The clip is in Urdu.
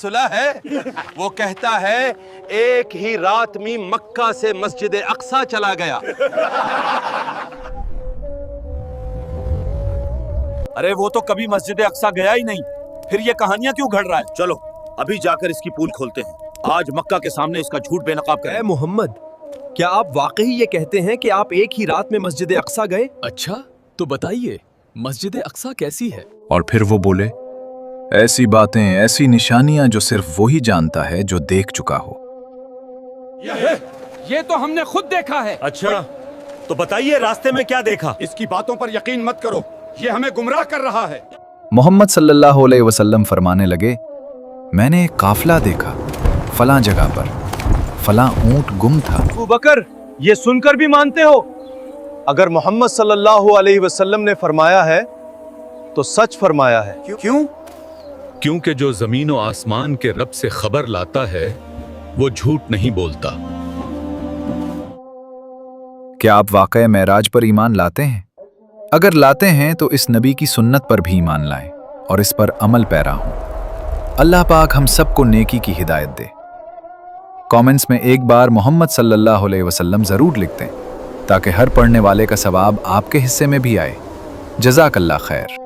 سنا ہے؟ وہ کہتا ہے ایک ہی رات میں مکہ سے مسجد اقصی چلا گیا۔ ارے وہ تو کبھی مسجد اقصی گیا ہی نہیں، پھر یہ کہانیاں کیوں گھڑ رہا ہے؟ چلو ابھی جا کر اس کی پول کھولتے ہیں، آج مکہ کے سامنے اس کا جھوٹ بے نقاب کریں۔ اے محمد، کیا آپ واقعی یہ کہتے ہیں کہ آپ ایک ہی رات میں مسجد اقصی گئے؟ اچھا تو بتائیے مسجد اقصی کیسی ہے؟ اور پھر وہ بولے، ایسی باتیں، ایسی نشانیاں جو صرف وہی جانتا ہے جو دیکھ چکا ہو۔ یہ تو ہم نے خود دیکھا ہے۔ اچھا تو بتائیے راستے میں کیا دیکھا؟ اس کی باتوں پر یقین مت کرو، یہ ہمیں گمراہ کر رہا ہے۔ محمد صلی اللہ علیہ وسلم فرمانے لگے، میں نے ایک قافلہ دیکھا فلاں جگہ پر، فلاں اونٹ گم تھا۔ ابو بکر، یہ سن کر بھی مانتے ہو؟ اگر محمد صلی اللہ علیہ وسلم نے فرمایا ہے تو سچ فرمایا ہے۔ کیوں؟ کیونکہ جو زمین و آسمان کے رب سے خبر لاتا ہے وہ جھوٹ نہیں بولتا۔ کیا آپ واقعہ معراج پر ایمان لاتے ہیں؟ اگر لاتے ہیں تو اس نبی کی سنت پر بھی ایمان لائیں اور اس پر عمل پیرا ہوں۔ اللہ پاک ہم سب کو نیکی کی ہدایت دے۔ کامنٹس میں ایک بار محمد صلی اللہ علیہ وسلم ضرور لکھ دیں تاکہ ہر پڑھنے والے کا ثواب آپ کے حصے میں بھی آئے۔ جزاک اللہ خیر۔